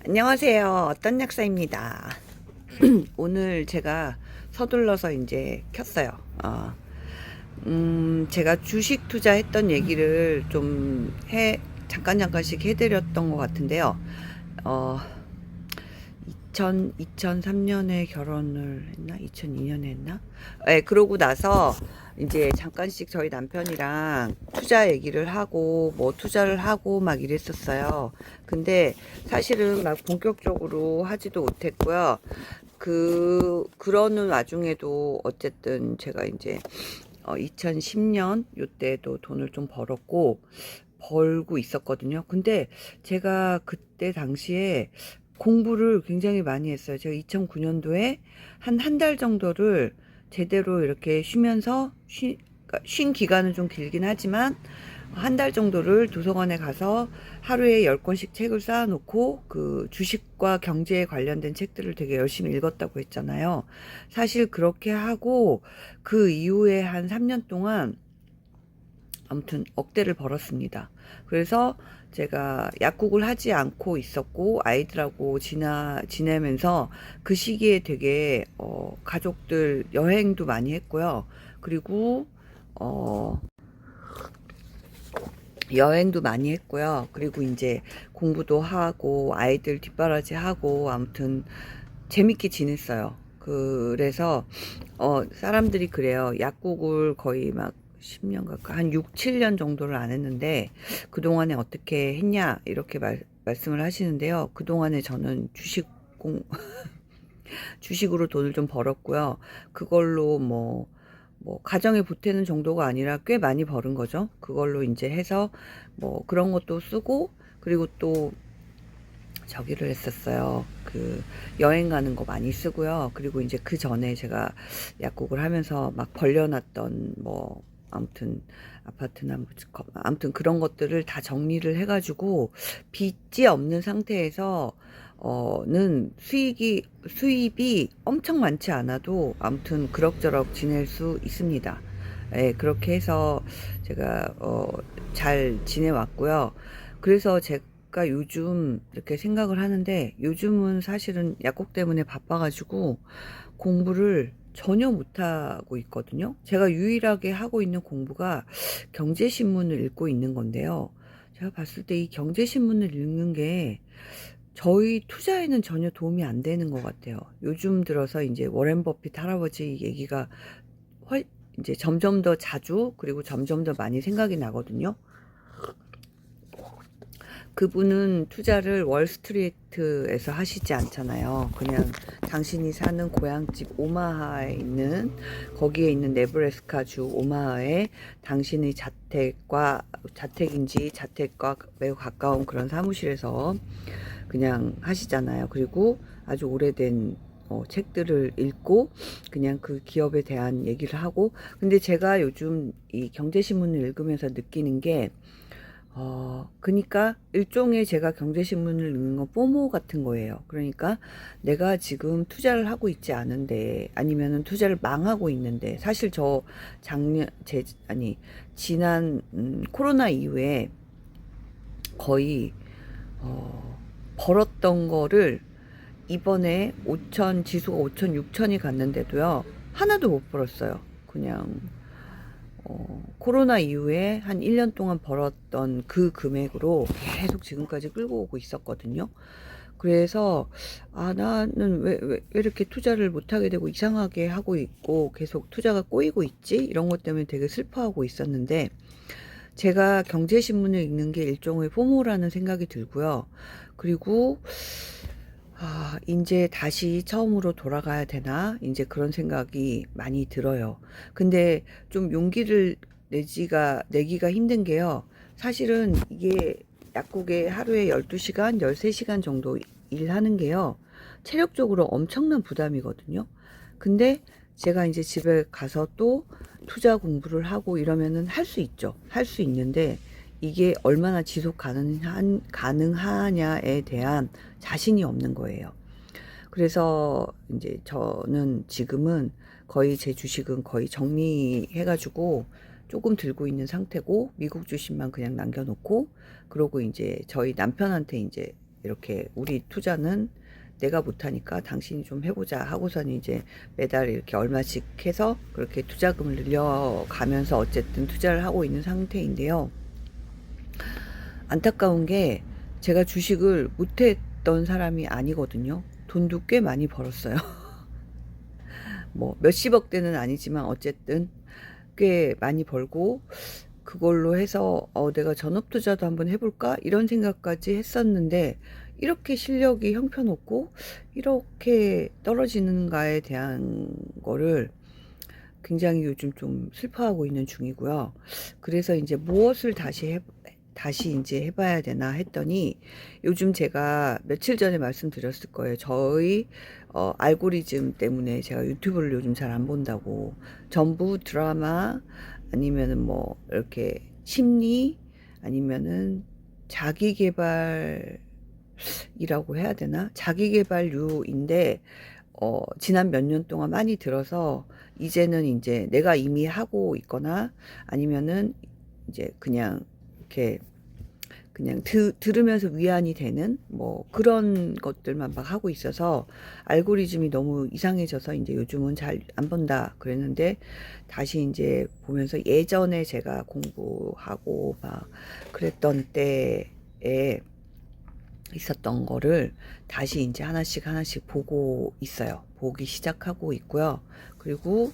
안녕하세요. 어떤 약사입니다. 오늘 제가 서둘러서 이제 켰어요. 제가 주식 투자했던 얘기를 잠깐씩 해드렸던 것 같은데요. 어, 2003년에 결혼을 했나? 2002년에 했나? 네, 그러고 나서 이제 잠깐씩 저희 남편이랑 투자 얘기를 하고 뭐 투자를 하고 막 이랬었어요. 근데 사실은 막 본격적으로 하지도 못했고요. 그러는 와중에도 어쨌든 제가 이제 2010년 요때도 돈을 좀 벌고 있었거든요. 근데 제가 그때 당시에 공부를 굉장히 많이 했어요. 제가 2009년도에 한 달 정도를 제대로 이렇게 그러니까 쉰 기간은 좀 길긴 하지만 한 달 정도를 도서관에 가서 하루에 10권씩 책을 쌓아놓고 그 주식과 경제에 관련된 책들을 되게 열심히 읽었다고 했잖아요. 사실 그렇게 하고 그 이후에 한 3년 동안 아무튼 억대를 벌었습니다. 그래서 제가 약국을 하지 않고 있었고 아이들하고 지내면서 그 시기에 되게 가족들 여행도 많이 했고요. 그리고 어 여행도 많이 했고요. 그리고 이제 공부도 하고 아이들 뒷바라지 하고 아무튼 재밌게 지냈어요. 그래서 사람들이 그래요. 약국을 거의 막 10년 가까이 한 6, 7년 정도를 안 했는데 그동안에 어떻게 했냐 이렇게 말씀을 하시는데요. 그동안에 저는 주식으로 돈을 좀 벌었고요. 그걸로 뭐 가정에 보태는 정도가 아니라 꽤 많이 벌은 거죠. 그걸로 이제 해서 뭐 그런 것도 쓰고 그리고 또 저기를 했었어요. 그 여행 가는 거 많이 쓰고요. 그리고 이제 그 전에 제가 약국을 하면서 막 벌려놨던 뭐 아무튼 아파트나 뭐 아무튼 그런 것들을 다 정리를 해가지고 빚이 없는 상태에서 는 수입이 엄청 많지 않아도 아무튼 그럭저럭 지낼 수 있습니다. 예, 그렇게 해서 제가 잘 지내왔고요. 그래서 제가 요즘 이렇게 생각을 하는데 요즘은 사실은 약국 때문에 바빠가지고 공부를 전혀 못하고 있거든요. 제가 유일하게 하고 있는 공부가 경제신문을 읽고 있는 건데요. 제가 봤을 때 이 경제신문을 읽는 게 저희 투자에는 전혀 도움이 안 되는 것 같아요. 요즘 들어서 이제 워렌 버핏 할아버지 얘기가 이제 점점 더 자주 그리고 점점 더 많이 생각이 나거든요. 그분은 투자를 월스트리트에서 하시지 않잖아요. 그냥 당신이 사는 고향집 오마하에 있는 거기에 있는 네브래스카주 오마하에 당신의 자택과 매우 가까운 그런 사무실에서 그냥 하시잖아요. 그리고 아주 오래된 책들을 읽고 그냥 그 기업에 대한 얘기를 하고 근데 제가 요즘 이 경제신문을 읽으면서 느끼는 게 그니까 일종의 제가 경제신문을 읽는 건 포모 같은 거예요. 그러니까 내가 지금 투자를 하고 있지 않은데 아니면은 투자를 망하고 있는데 사실 저 지난 코로나 이후에 거의 벌었던 거를 이번에 지수가 5천, 6천이 갔는데도요, 하나도 못 벌었어요. 그냥, 코로나 이후에 한 1년 동안 벌었던 그 금액으로 계속 지금까지 끌고 오고 있었거든요. 그래서, 나는 왜 이렇게 투자를 못하게 되고 이상하게 하고 있고 계속 투자가 꼬이고 있지? 이런 것 때문에 되게 슬퍼하고 있었는데, 제가 경제신문을 읽는 게 일종의 포모라는 생각이 들고요. 그리고 이제 다시 처음으로 돌아가야 되나? 이제 그런 생각이 많이 들어요. 근데 좀 용기를 내기가 힘든 게요. 사실은 이게 약국에 하루에 12시간, 13시간 정도 일하는 게요. 체력적으로 엄청난 부담이거든요. 근데 제가 이제 집에 가서 또 투자 공부를 하고 이러면은 할 수 있죠. 할 수 있는데 이게 얼마나 가능하냐에 대한 자신이 없는 거예요. 그래서 이제 저는 지금은 거의 제 주식은 거의 정리해가지고 조금 들고 있는 상태고 미국 주식만 그냥 남겨놓고 그러고 이제 저희 남편한테 이제 이렇게 우리 투자는 내가 못하니까 당신이 좀 해보자 하고선 이제 매달 이렇게 얼마씩 해서 그렇게 투자금을 늘려가면서 어쨌든 투자를 하고 있는 상태인데요. 안타까운 게 제가 주식을 못했던 사람이 아니거든요. 돈도 꽤 많이 벌었어요. 뭐 몇십억대는 아니지만 어쨌든 꽤 많이 벌고 그걸로 해서 내가 전업 투자도 한번 해볼까 이런 생각까지 했었는데 이렇게 실력이 형편없고 이렇게 떨어지는가에 대한 거를 굉장히 요즘 좀 슬퍼하고 있는 중이고요. 그래서 이제 무엇을 다시 이제 해봐야 되나 했더니 요즘 제가 며칠 전에 말씀드렸을 거예요. 저희 알고리즘 때문에 제가 유튜브를 요즘 잘 안 본다고. 전부 드라마 아니면은 뭐 이렇게 심리 아니면은 자기 개발이라고 해야 되나? 자기 개발류인데 지난 몇 년 동안 많이 들어서 이제는 이제 내가 이미 하고 있거나 아니면은 이제 그냥 이렇게 그냥 들으면서 위안이 되는 뭐 그런 것들만 막 하고 있어서 알고리즘이 너무 이상해져서 이제 요즘은 잘 안 본다 그랬는데 다시 이제 보면서 예전에 제가 공부하고 막 그랬던 때에 있었던 거를 다시 이제 하나씩 보고 있어요. 보기 시작하고 있고요. 그리고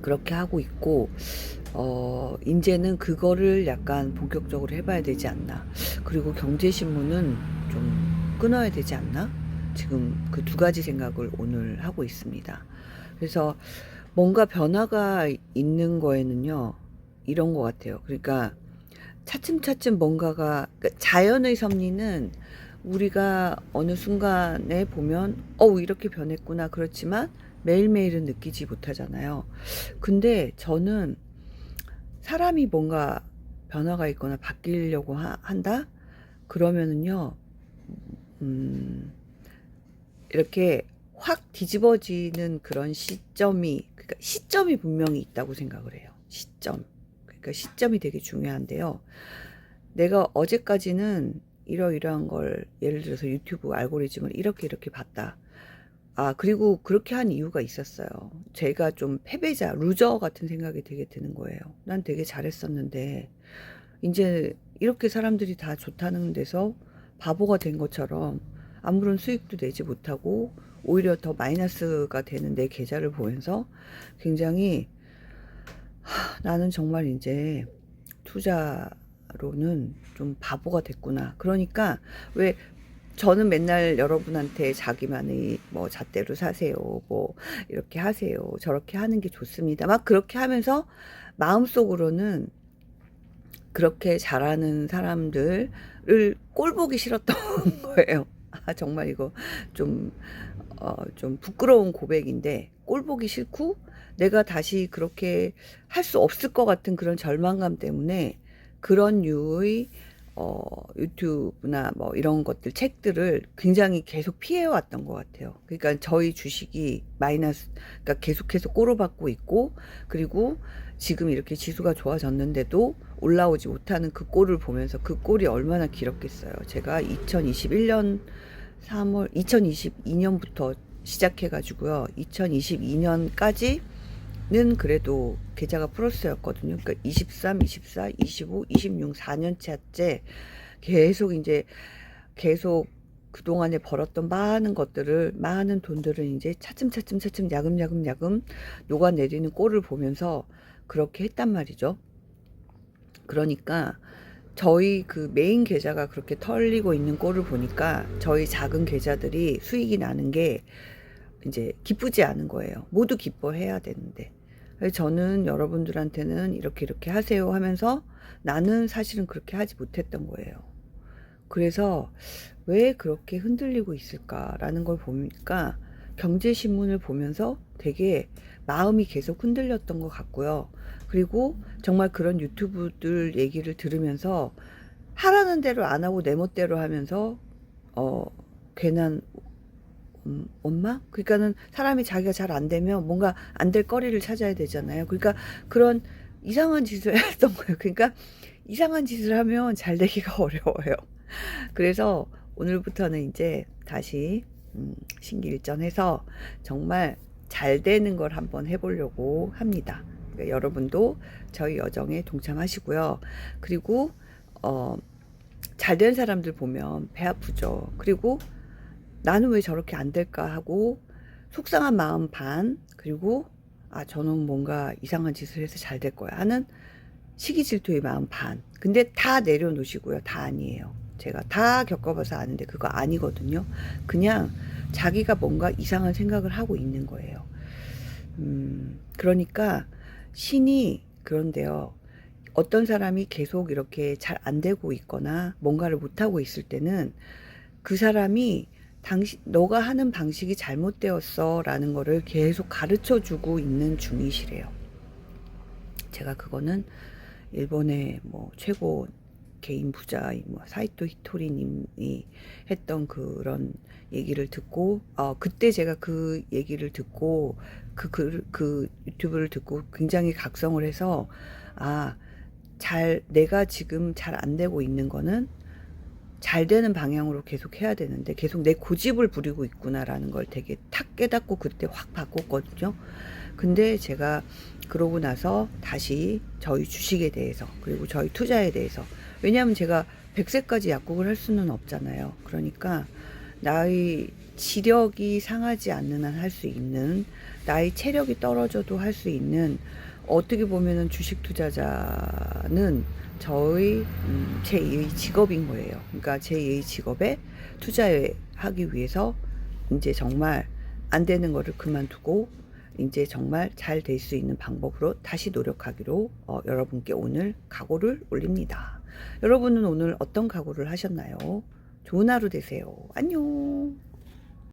그렇게 하고 있고 이제는 그거를 약간 본격적으로 해봐야 되지 않나. 그리고 경제신문은 좀 끊어야 되지 않나? 지금 그 두 가지 생각을 오늘 하고 있습니다. 그래서 뭔가 변화가 있는 거에는요, 이런 것 같아요. 그러니까 차츰차츰 뭔가가, 그러니까 자연의 섭리는 우리가 어느 순간에 보면, 이렇게 변했구나. 그렇지만 매일매일은 느끼지 못하잖아요. 근데 저는 사람이 뭔가 변화가 있거나 바뀌려고 한다? 그러면은요, 음, 이렇게 확 뒤집어지는 그런 그러니까 시점이 분명히 있다고 생각을 해요. 시점. 그러니까 시점이 되게 중요한데요. 내가 어제까지는 이러이러한 걸, 예를 들어서 유튜브 알고리즘을 이렇게 봤다. 그리고 그렇게 한 이유가 있었어요. 제가 좀 패배자, 루저 같은 생각이 되게 드는 거예요. 난 되게 잘했었는데, 이제 이렇게 사람들이 다 좋다는 데서 바보가 된 것처럼 아무런 수익도 내지 못하고, 오히려 더 마이너스가 되는 내 계좌를 보면서 굉장히, 나는 정말 이제 투자로는 좀 바보가 됐구나. 그러니까, 왜 저는 맨날 여러분한테 자기만의 뭐 잣대로 사세요. 뭐 이렇게 하세요. 저렇게 하는 게 좋습니다. 막 그렇게 하면서 마음속으로는 그렇게 잘하는 사람들을 꼴 보기 싫었던 거예요. 정말 이거 좀, 좀 부끄러운 고백인데 꼴 보기 싫고 내가 다시 그렇게 할 수 없을 것 같은 그런 절망감 때문에 그런 류의 유튜브나 뭐 이런 것들, 책들을 굉장히 계속 피해왔던 것 같아요. 그러니까 저희 주식이 마이너스, 그러니까 계속해서 꼬로박고 있고, 그리고 지금 이렇게 지수가 좋아졌는데도 올라오지 못하는 그 꼴을 보면서 그 꼴이 얼마나 길었겠어요. 제가 2021년 3월, 2022년부터 시작해가지고요. 2022년까지 는 그래도 계좌가 플러스였거든요. 그러니까 23, 24, 25, 26, 4년차째 계속 그동안에 벌었던 많은 돈들을 이제 차츰 야금야금 녹아내리는 꼴을 보면서 그렇게 했단 말이죠. 그러니까 저희 그 메인 계좌가 그렇게 털리고 있는 꼴을 보니까 저희 작은 계좌들이 수익이 나는 게 이제 기쁘지 않은 거예요. 모두 기뻐해야 되는데. 저는 여러분들한테는 이렇게 하세요 하면서 나는 사실은 그렇게 하지 못했던 거예요. 그래서 왜 그렇게 흔들리고 있을까라는 걸 보니까 경제신문을 보면서 되게 마음이 계속 흔들렸던 것 같고요. 그리고 정말 그런 유튜브들 얘기를 들으면서 하라는 대로 안 하고 내 멋대로 하면서 괜한 엄마? 그러니까는 사람이 자기가 잘 안 되면 뭔가 안 될 거리를 찾아야 되잖아요. 그러니까 그런 이상한 짓을 했던 거예요. 그러니까 이상한 짓을 하면 잘 되기가 어려워요. 그래서 오늘부터는 이제 다시 신기일전해서 정말 잘 되는 걸 한번 해보려고 합니다. 그러니까 여러분도 저희 여정에 동참하시고요. 그리고 잘 된 사람들 보면 배 아프죠. 그리고 나는 왜 저렇게 안 될까 하고 속상한 마음 반, 그리고 아 저는 뭔가 이상한 짓을 해서 잘 될 거야 하는 시기 질투의 마음 반. 근데 다 내려놓으시고요. 다 아니에요. 제가 다 겪어봐서 아는데 그거 아니거든요. 그냥 자기가 뭔가 이상한 생각을 하고 있는 거예요. 그러니까 신이 그런데요. 어떤 사람이 계속 이렇게 잘 안 되고 있거나 뭔가를 못하고 있을 때는 그 사람이 너가 하는 방식이 잘못되었어 라는 거를 계속 가르쳐 주고 있는 중이시래요. 제가 그거는 일본의 뭐 최고 개인 부자 뭐 사이토 히토리님이 했던 그런 얘기를 듣고 그때 제가 그 얘기를 듣고 그 유튜브를 듣고 굉장히 각성을 해서 내가 지금 잘 안 되고 있는 거는 잘 되는 방향으로 계속 해야 되는데 계속 내 고집을 부리고 있구나라는 걸 되게 탁 깨닫고 그때 확 바꿨거든요. 근데 제가 그러고 나서 다시 저희 주식에 대해서 그리고 저희 투자에 대해서, 왜냐하면 제가 100세까지 약국을 할 수는 없잖아요. 그러니까 나의 지력이 상하지 않는 한 할 수 있는, 나의 체력이 떨어져도 할 수 있는, 어떻게 보면은 주식 투자자는 저의 제2의 직업인 거예요. 그러니까 제2의 직업에 투자하기 위해서 이제 정말 안 되는 거를 그만두고 이제 정말 잘 될 수 있는 방법으로 다시 노력하기로 여러분께 오늘 각오를 올립니다. 여러분은 오늘 어떤 각오를 하셨나요? 좋은 하루 되세요. 안녕.